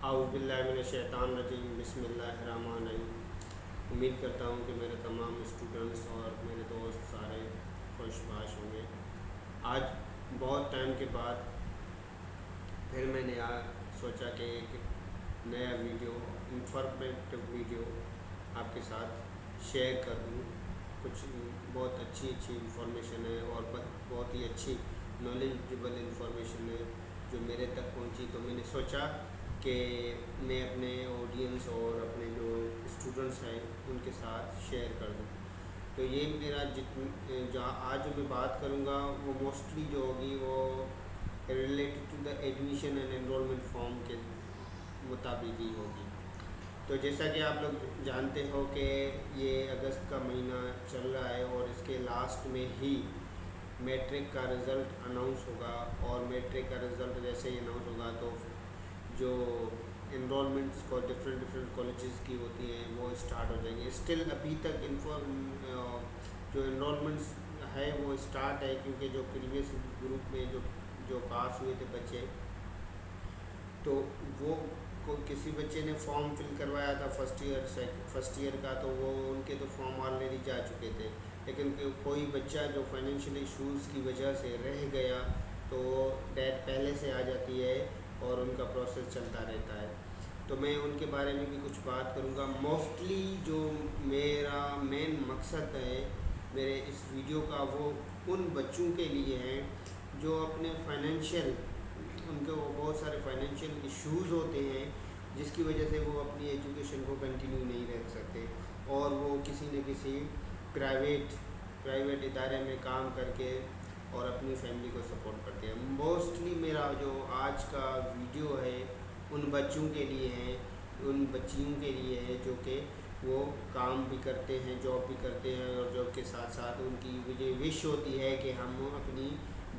اعوذ باللہ من الشیطان الرجیم بسم اللہ الرحمن الرحیم۔ امید کرتا ہوں کہ میرے تمام اسٹوڈنٹس اور میرے دوست سارے خوش باش ہوں گے۔ آج بہت ٹائم کے بعد پھر میں نے سوچا کہ ایک نیا ویڈیو انفارمیٹیو ویڈیو آپ کے ساتھ شیئر کر دوں۔ کچھ بہت اچھی انفارمیشن ہے اور بہت ہی اچھی نالجبل انفارمیشن ہے جو میرے تک پہنچی، تو میں نے سوچا کہ میں اپنے آڈینس اور اپنے جو اسٹوڈنٹس ہیں ان کے ساتھ شیئر کر دوں۔ تو یہ میرا جو آج میں بات کروں گا وہ موسٹلی جو ہوگی وہ related to the admission and enrolment form کے مطابق ہی ہوگی۔ تو جیسا کہ آپ لوگ جانتے ہو کہ یہ اگست کا مہینہ چل رہا ہے اور اس کے لاسٹ میں ہی میٹرک کا رزلٹ اناؤنس ہوگا، اور میٹرک کا رزلٹ جیسے ہی اناؤنس ہوگا تو جو انرولمنٹس کو ڈفرینٹ کالجز کی ہوتی ہیں وہ اسٹارٹ ہو جائیں گے۔ اسٹل ابھی تک جو انرولمنٹس ہے وہ اسٹارٹ ہے، کیونکہ جو پریویس گروپ میں جو پاس ہوئے تھے بچے، تو وہ کسی بچے نے فارم فل کروایا تھا فرسٹ ایئر کا، تو وہ ان کے تو فارم آلریڈی جا چکے تھے، لیکن کوئی بچہ جو فائنینشیل ایشوز کی وجہ سے رہ گیا تو ڈیٹ پہلے سے آ جاتی ہے اور ان کا پروسیس چلتا رہتا ہے۔ تو میں ان کے بارے میں بھی کچھ بات کروں گا۔ موسٹلی جو میرا مین مقصد ہے میرے اس ویڈیو کا وہ ان بچوں کے لیے ہے جو اپنے ان کو بہت سارے فائنینشیل ایشوز ہوتے ہیں جس کی وجہ سے وہ اپنی ایجوکیشن کو کنٹینیو نہیں رکھ سکتے، اور وہ کسی نہ کسی پرائیویٹ ادارے میں کام کر کے اور اپنی فیملی کو سپورٹ کرتے ہیں۔ موسٹلی میرا جو آج کا ویڈیو ہے ان بچوں کے لیے ہے، ان بچیوں کے لیے ہے جو کہ وہ کام بھی کرتے ہیں، جاب بھی کرتے ہیں، اور جاب کے ساتھ ساتھ ان کی مجھے وش ہوتی ہے کہ ہم اپنی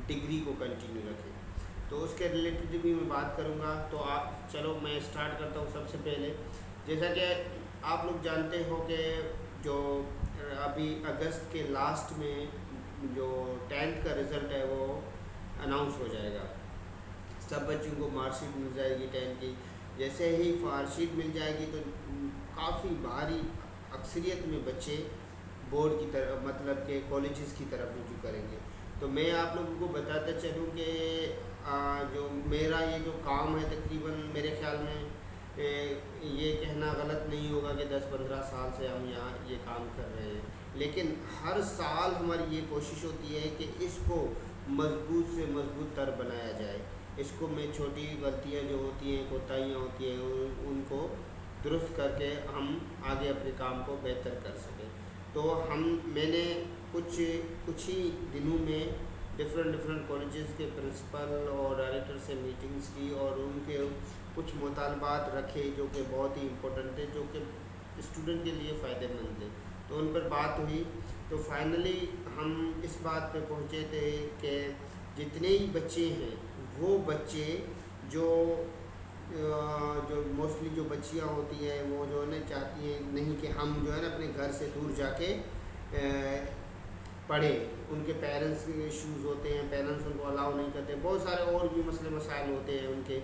ڈگری کو کنٹینیو رکھیں۔ تو اس کے ریلیٹڈ بھی میں بات کروں گا۔ تو چلو میں اسٹارٹ کرتا ہوں۔ سب سے پہلے جیسا کہ آپ لوگ جانتے ہو کہ جو ابھی اگست کے لاسٹ میں جو 10th کا رزلٹ ہے وہ اناؤنس ہو جائے گا۔ سب بچوں کو مارک شیٹ مل جائے گی 10 کی۔ جیسے ہی مارک شیٹ مل جائے گی تو کافی بھاری اکثریت میں بچے بورڈ کی طرف مطلب کہ کالجز کی طرف رجوع کریں گے۔ تو میں آپ لوگوں کو بتاتا چلوں کہ جو میرا یہ جو کام ہے تقریباً میرے خیال میں یہ کہنا غلط نہیں ہوگا کہ 10-15 سال سے ہم یہاں یہ کام کر رہے ہیں، لیکن ہر سال ہماری یہ کوشش ہوتی ہے کہ اس کو مضبوط سے مضبوط تر بنایا جائے۔ اس کو میں چھوٹی غلطیاں جو ہوتی ہیں، کوتاہیاں ہوتی ہیں، ان کو درست کر کے ہم آگے اپنے کام کو بہتر کر سکیں۔ تو میں نے کچھ ہی دنوں میں ڈفرینٹ کالجز کے پرنسپل اور ڈائریکٹر سے میٹنگز کی اور ان کے کچھ مطالبات رکھے جو کہ بہت ہی امپورٹنٹ تھے، جو کہ اسٹوڈنٹ کے لیے فائدہ مند تھے۔ تو ان پر بات ہوئی تو فائنلی ہم اس بات پہ پہنچے تھے کہ جتنے ہی بچے ہیں وہ بچے جو موسٹلی جو بچیاں ہوتی ہیں وہ جو ہے نا چاہتی ہیں نہیں کہ ہم جو ہے نا اپنے گھر سے دور جا کے پڑھیں، ان کے پیرنٹس کے ایشوز ہوتے ہیں، پیرنٹس ان کو الاؤ نہیں کرتے، بہت سارے اور بھی مسئلے مسائل ہوتے ہیں ان کے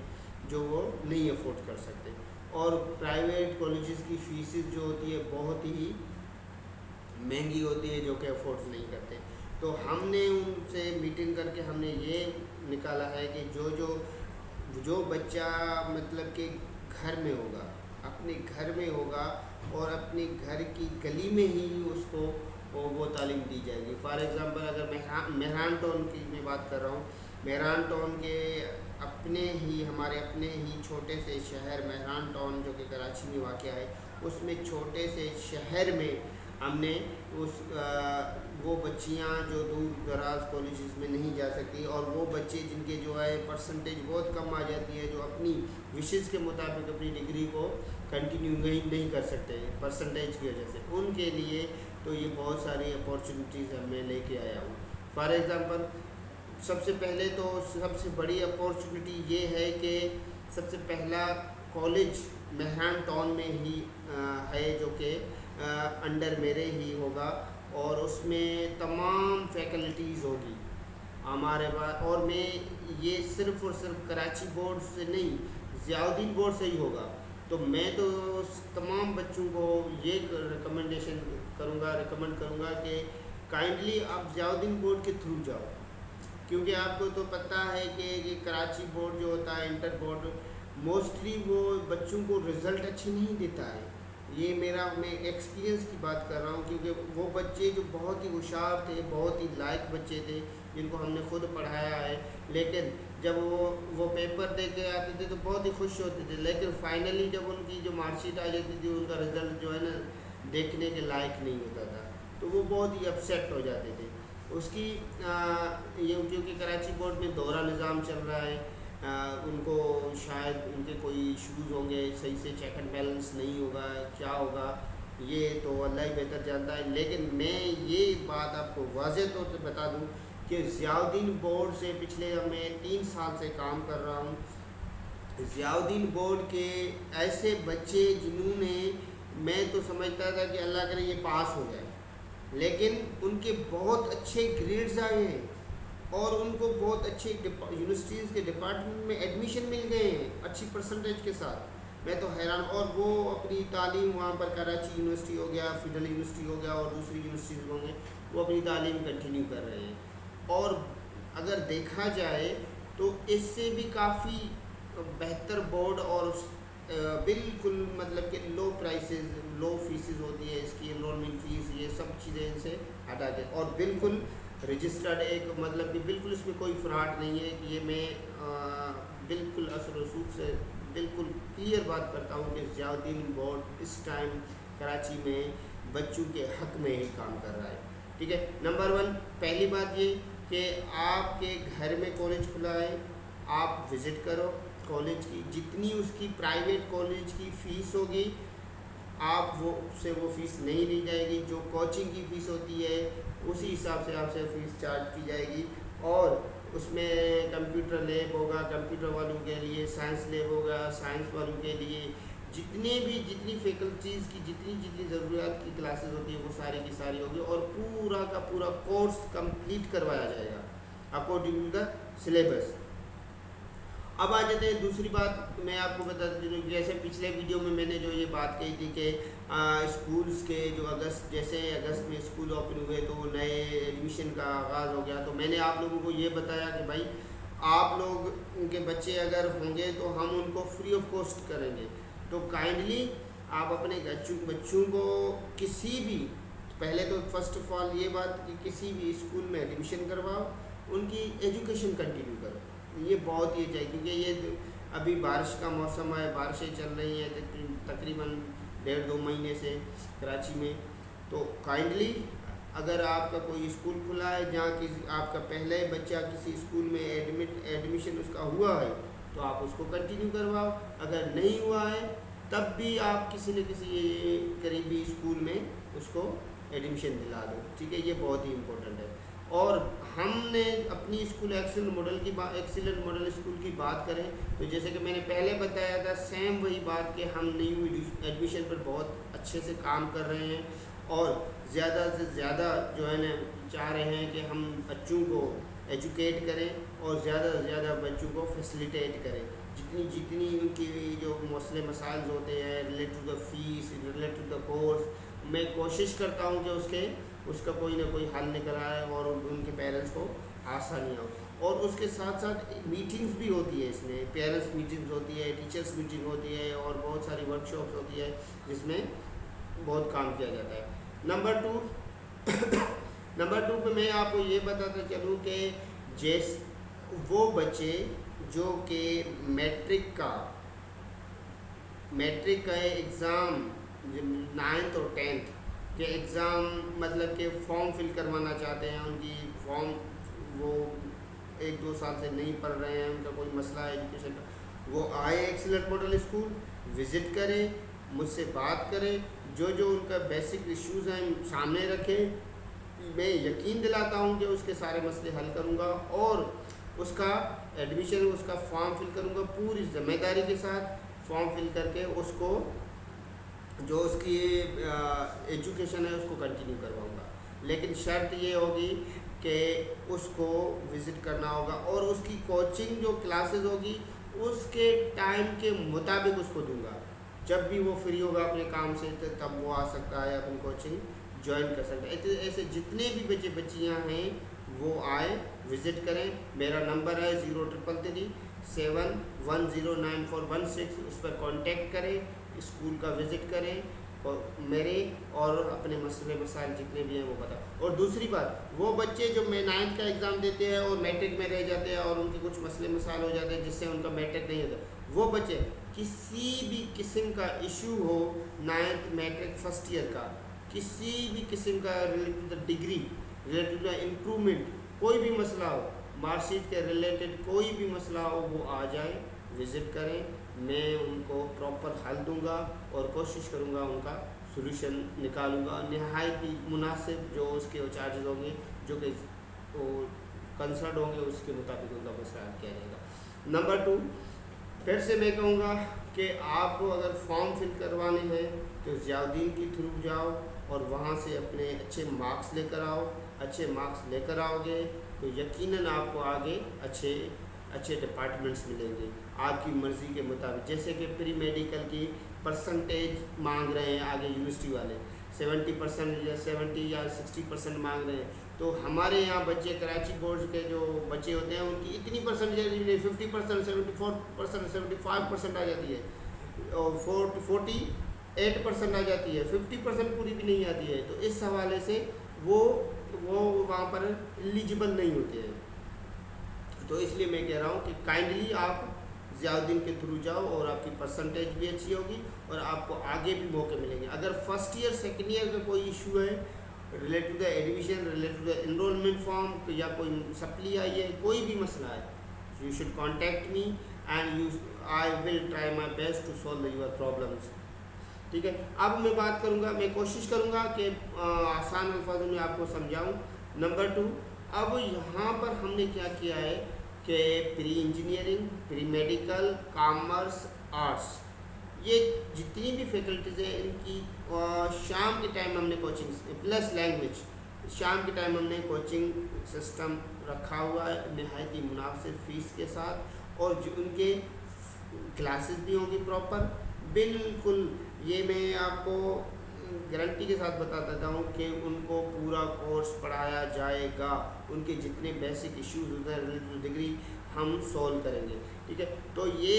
جو وہ نہیں افورڈ کر سکتے، اور پرائیویٹ کالجز کی فیسز جو ہوتی ہے بہت ہی مہنگی ہوتی ہے جو کہ افورڈ نہیں کرتے۔ تو ہم نے ان سے میٹنگ کر کے ہم نے یہ نکالا ہے کہ جو بچہ مطلب کہ گھر میں ہوگا، اپنے گھر میں ہوگا اور اپنے گھر کی گلی میں ہی اس کو وہ تعلیم دی جائے گی۔ فار ایگزامپل اگر مہران ٹاؤن کی میں بات کر رہا ہوں، مہران ٹاؤن کے ہمارے اپنے ہی چھوٹے سے شہر مہران ٹاؤن جو کہ کراچی میں واقع ہے، اس میں چھوٹے سے شہر میں ہم نے وہ بچیاں جو دور دراز کالجز میں نہیں جا سکتی، اور وہ بچے جن کے جو ہے پرسنٹیج بہت کم آ جاتی ہے، جو اپنی وشز کے مطابق اپنی ڈگری کو کنٹینیو نہیں کر سکتے پرسنٹیج کی وجہ سے، ان کے لیے تو یہ بہت ساری اپارچونیٹیز میں لے کے آیا ہوں۔ فار ایگزامپل سب سے پہلے تو سب سے بڑی اپارچونیٹی یہ ہے کہ سب سے پہلا کالج مہران ٹاؤن میں ہی ہے جو کہ انڈر میرے ہی ہوگا، اور اس میں تمام فیکلٹیز ہوگی ہمارے پاس، اور میں یہ صرف اور صرف کراچی بورڈ سے نہیں، ضیاءالدین بورڈ سے ہی ہوگا. تو میں تو تمام بچوں کو یہ ریکمنڈ کروں گا کہ کائنڈلی آپ ضیاءالدین بورڈ کے تھرو جاؤ، کیونکہ آپ کو تو پتہ ہے کہ یہ کراچی بورڈ جو ہوتا ہے انٹر بورڈ موسٹلی وہ بچوں کو رزلٹ اچھے نہیں دیتا ہے. یہ میں ایکسپیرینس کی بات کر رہا ہوں، کیونکہ وہ بچے جو بہت ہی ہوشیار تھے، بہت ہی لائق بچے تھے جن کو ہم نے خود پڑھایا ہے، لیکن جب وہ پیپر دے کے آتے تھے تو بہت ہی خوش ہوتے تھے، لیکن فائنلی جب ان کی جو مارک شیٹ آ جاتی تھی ان کا رزلٹ جو ہے نا دیکھنے کے لائق نہیں ہوتا تھا، تو وہ بہت ہی اپسیٹ ہو جاتے تھے. اس کی یہ کیونکہ کراچی بورڈ میں دورہ نظام چل رہا ہے، ان کو شاید ان کے کوئی ایشوز ہوں گے، صحیح سے چیک اینڈ بیلنس نہیں ہوگا، کیا ہوگا یہ تو اللہ ہی بہتر جانتا ہے. لیکن میں یہ بات آپ کو واضح طور سے بتا دوں کہ ضیاءالدین بورڈ سے پچھلے میں 3 سال سے کام کر رہا ہوں. ضیاءالدین بورڈ کے ایسے بچے جنہوں نے، میں تو سمجھتا تھا کہ اللہ کرے یہ پاس ہو جائے، لیکن ان کے بہت اچھے گریڈز آئے ہیں اور ان کو بہت اچھے یونیورسٹیز کے ڈپارٹمنٹ میں ایڈمیشن مل گئے ہیں اچھی پرسنٹیج کے ساتھ. میں تو حیران. اور وہ اپنی تعلیم وہاں پر کراچی یونیورسٹی ہو گیا، فیڈرل یونیورسٹی ہو گیا اور دوسری یونیورسٹیز ہوں گے، وہ اپنی تعلیم کنٹینیو کر رہے ہیں. اور اگر دیکھا جائے تو اس سے بھی کافی بہتر بورڈ اور بالکل مطلب کہ لو فیسز ہوتی ہے اس کی، انرولمنٹ فیس یہ سب چیزیں ان سے ہٹا دیں، اور بالکل رجسٹرڈ ایک مطلب کہ بالکل اس میں کوئی فراڈ نہیں ہے. کہ یہ میں بالکل اثر و رسوخ سے بالکل کلیئر بات کرتا ہوں کہ ضیاءالدین بورڈ اس ٹائم کراچی میں بچوں کے حق میں ہی کام کر رہا ہے. ٹھیک ہے. نمبر 1 پہلی بات یہ کہ آپ کے گھر میں کالج کھلا ہے، آپ وزٹ کرو کالج کی، جتنی اس کی پرائیویٹ کالج کی فیس ہوگی آپ وہ فیس نہیں لی جائے گی. جو کوچنگ کی فیس ہوتی ہے اسی حساب سے آپ سے فیس چارج کی جائے گی. اور اس میں کمپیوٹر لیب ہوگا کمپیوٹر والوں کے لیے، سائنس لیب ہوگا سائنس والوں کے لیے، جتنی فیکلٹیز کی جتنی ضروریات کی کلاسز ہوتی ہیں وہ ساری کی ساری ہوگی، اور پورا کا پورا کورس کمپلیٹ کروایا جائے گا اکارڈنگ ٹو دا سلیبس. اب آ جاتے ہیں دوسری بات. میں آپ کو بتا دوں جیسے پچھلے ویڈیو میں نے جو یہ بات کہی تھی کہ اسکولس کے جو اگست میں اسکول اوپن ہوئے تو وہ نئے ایڈمیشن کا آغاز ہو گیا. تو میں نے آپ لوگوں کو یہ بتایا کہ بھائی آپ لوگ ان کے بچے اگر ہوں گے تو ہم ان کو فری آف کاسٹ کریں گے. تو کائنڈلی آپ اپنے بچوں کو کسی بھی، پہلے تو فرسٹ آف آل یہ بات کہ کسی بھی اسکول میں ایڈمیشن کرواؤ، ان کی ایجوکیشن کنٹینیو کرو. یہ بہت ہی چاہیے کیونکہ یہ ابھی بارش کا موسم ہے، بارشیں چل رہی ہیں تقریباً 1.5-2 مہینے سے کراچی میں. تو کائنڈلی اگر آپ کا کوئی اسکول کھلا ہے جہاں آپ کا پہلے بچہ کسی اسکول میں ایڈمیشن اس کا ہوا ہے تو آپ اس کو کنٹینیو کرواؤ. اگر نہیں ہوا ہے تب بھی آپ کسی نہ کسی قریبی اسکول میں اس کو ایڈمیشن دلا دو. ٹھیک ہے. یہ بہت ہی امپورٹنٹ ہے. اور ہم نے اپنی اسکول ایکسیلنٹ ماڈل اسکول کی بات کریں تو جیسے کہ میں نے پہلے بتایا تھا سیم وہی بات کہ ہم نیو ایڈمیشن پر بہت اچھے سے کام کر رہے ہیں اور زیادہ سے زیادہ جو ہے نا چاہ رہے ہیں کہ ہم بچوں کو ایجوکیٹ کریں اور زیادہ سے زیادہ بچوں کو فیسیلیٹیٹ کریں. جتنی ان کی جو مسائل ہوتے ہیں relate to the fees, relate to the course, میں کوشش کرتا ہوں کہ اس کا کوئی نہ کوئی حل نکل آئے اور ان کے پیرنٹس کو آسانی ہو. اور اس کے ساتھ ساتھ میٹنگز بھی ہوتی ہے، اس میں پیرنٹس میٹنگز ہوتی ہے، ٹیچرس میٹنگ ہوتی ہے اور بہت ساری ورک شاپس ہوتی ہے جس میں بہت کام کیا جاتا ہے. نمبر 2 پہ میں آپ کو یہ بتاتا چلوں کہ وہ بچے جو کہ میٹرک کا ایگزام 9th اور 10th کے ایگزام مطلب کہ فارم فل کروانا چاہتے ہیں، ان کی فارم وہ 1-2 سال سے نہیں پڑھ رہے ہیں، ان کا کوئی مسئلہ ہے ایجوکیشن کا، وہ آئے ایکسیلنٹ ماڈل اسکول، وزٹ کرے، مجھ سے بات کرے، جو ان کا بیسک ایشوز ہیں سامنے رکھے. میں یقین دلاتا ہوں کہ اس کے سارے مسئلے حل کروں گا اور اس کا ایڈمیشن، اس کا فارم فل کروں گا پوری ذمہ داری کے ساتھ. فارم فل کر کے اس کو جو اس کی ایجوکیشن ہے اس کو کنٹینیو کرواؤں گا. لیکن شرط یہ ہوگی کہ اس کو وزٹ کرنا ہوگا اور اس کی کوچنگ جو کلاسز ہوگی اس کے ٹائم کے مطابق اس کو دوں گا. جب بھی وہ فری ہوگا اپنے کام سے تو تب وہ آ سکتا ہے, اپنی کوچنگ جوائن کر سکتا ہے. ایسے جتنے بھی بچے بچیاں ہیں وہ آئیں, وزٹ کریں. میرا نمبر ہے 033371094116. اس پر کانٹیکٹ کریں, اسکول کا وزٹ کریں اور میرے اور اپنے مسئلے مسائل جتنے بھی ہیں وہ بتا. اور دوسری بات, وہ بچے جو 9th کا ایگزام دیتے ہیں اور میٹرک میں رہ جاتے ہیں اور ان کے کچھ مسئلے مسائل ہو جاتے ہیں جس سے ان کا میٹرک نہیں ہوتا, وہ بچے کسی بھی قسم کا ایشو ہو 9th میٹرک فرسٹ ایئر کا, کسی بھی قسم کا related to the degree, related to the improvement, کوئی بھی مسئلہ ہو, مارک شیٹ کے ریلیٹڈ کوئی بھی مسئلہ ہو, وہ آ جائیں, وزٹ کریں. میں ان کو پراپر حل دوں گا اور کوشش کروں گا ان کا سلوشن نکالوں گا نہایت ہی مناسب. جو اس کے چارجز ہوں گے, جو کہ کنسرن ہوں گے, اس کے مطابق ان کا مسئلہ حل کیا جائے گا. نمبر 2, پھر سے میں کہوں گا کہ آپ کو اگر فارم فل کروانے ہیں تو ضیاء الدین کے تھرو جاؤ اور وہاں سے اپنے اچھے مارکس لے کر آؤ. اچھے مارکس لے کر آؤ گے تو یقیناً آپ کو آگے اچھے ڈپارٹمنٹس ملیں گے آپ کی مرضی کے مطابق. جیسے کہ پری میڈیکل کی پرسنٹیج مانگ رہے ہیں آگے یونیورسٹی والے, 70% یا 70 یا 60% مانگ رہے ہیں. تو ہمارے یہاں بچے کراچی بورڈ کے جو بچے ہوتے ہیں ان کی اتنی پرسنٹیج 50%, 74%, 75% آ جاتی ہے, اور 48% آ جاتی ہے, 50% پوری بھی نہیں آتی ہے. تو اس حوالے سے وہ وہاں پر ایلیجیبل نہیں ہوتے ہیں. تو اس لیے میں کہہ رہا ہوں کہ کائنڈلی آپ ضیاء الدین کے تھرو جاؤ اور آپ کی پرسنٹیج بھی اچھی ہوگی اور آپ کو آگے بھی موقع ملیں گے. اگر فرسٹ ایئر سیکنڈ ایئر کا کوئی ایشو ہے related to the admission, related to the enrolment form, یا کوئی سپلی آئی ہے, کوئی بھی مسئلہ ہے, you should contact me and I will try my best to solve your problems. ٹھیک ہے. اب میں بات کروں گا, میں کوشش کروں گا کہ آسان الفاظوں میں آپ کو سمجھاؤں. نمبر 2, اب یہاں پر ہم نے کیا کیا ہے کہ pre engineering, pre medical, commerce, arts, یہ جتنی بھی فیکلٹیز ہیں ان کی شام کے ٹائم ہم نے کوچنگ پلس لینگویج, شام کے ٹائم ہم نے کوچنگ سسٹم رکھا ہوا ہے نہایت ہی مناسب فیس کے ساتھ, اور جو ان کے کلاسز بھی ہوں گی پراپر. بالکل یہ میں آپ کو گارنٹی کے ساتھ بتا دیتا ہوں کہ ان کو پورا کورس پڑھایا جائے گا. ان کے جتنے بیسک ایشوز ہوتے ہیں ریلیٹڈ ڈگری ہم سولو کریں گے. ٹھیک ہے. تو یہ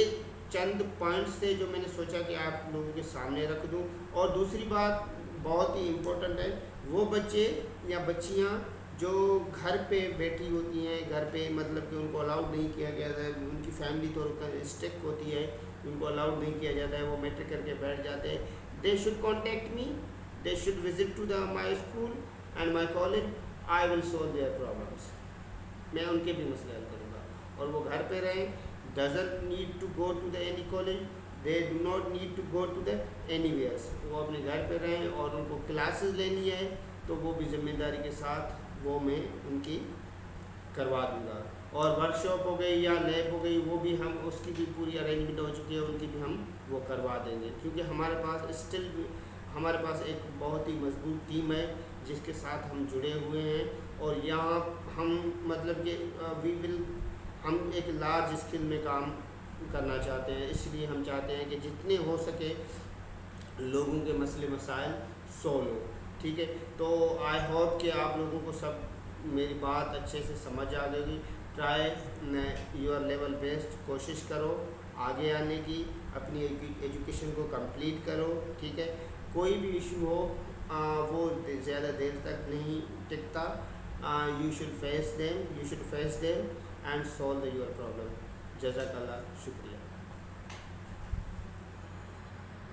چند پوائنٹس تھے جو میں نے سوچا کہ آپ لوگوں کے سامنے رکھ دوں. اور دوسری بات بہت ہی امپورٹنٹ ہے, وہ بچے یا بچیاں جو گھر پہ بیٹھی ہوتی ہیں, گھر پہ مطلب کہ ان کو الاؤڈ نہیں کیا گیا ہے, ان کی فیملی طور پر اسٹرکٹ ہوتی ہے, ان کو الاؤڈ نہیں کیا جاتا ہے, وہ میٹرک کر کے بیٹھ جاتے ہیں. They should contact me, they should visit to the my school and my college. I will solve their problems. میں ان کے بھی مسئلے حل کروں گا. اور وہ گھر پہ رہیں, doesn't need to go to the any college, they do not need to go to the anywheres. وہ اپنے گھر پہ رہیں, اور ان کو کلاسز لینی ہے تو وہ بھی ذمہ داری کے ساتھ وہ میں ان کی کروا دوں گا. اور ورک شاپ ہو گئی یا لیب ہو گئی, وہ بھی ہم اس کی بھی پوری ارینجمنٹ ہو چکی ہے, ان کی بھی ہم وہ کروا دیں گے. کیونکہ ہمارے پاس اسٹل ہمارے پاس ایک بہت ہی مضبوط ٹیم ہے جس کے ساتھ ہم جڑے ہوئے ہیں. اور یہاں ہم مطلب کہ ہم ایک لارج اسکیل میں کام کرنا چاہتے ہیں. اس لیے ہم چاہتے ہیں کہ جتنے ہو سکے لوگوں کے مسئلے مسائل سولو ہو. ٹھیک ہے. تو آئی ہوپ کہ آپ لوگوں کو سب میری بات اچھے سے سمجھ آ گئی. ٹرائی یور لیول بیسٹ, کوشش کرو آگے آنے کی, اپنی ایجوکیشن کو کمپلیٹ کرو. ٹھیک ہے. کوئی بھی ایشو ہو وہ زیادہ دیر تک نہیں ٹکتا. You should face them and solve your problem. جزاک اللہ, شکریہ.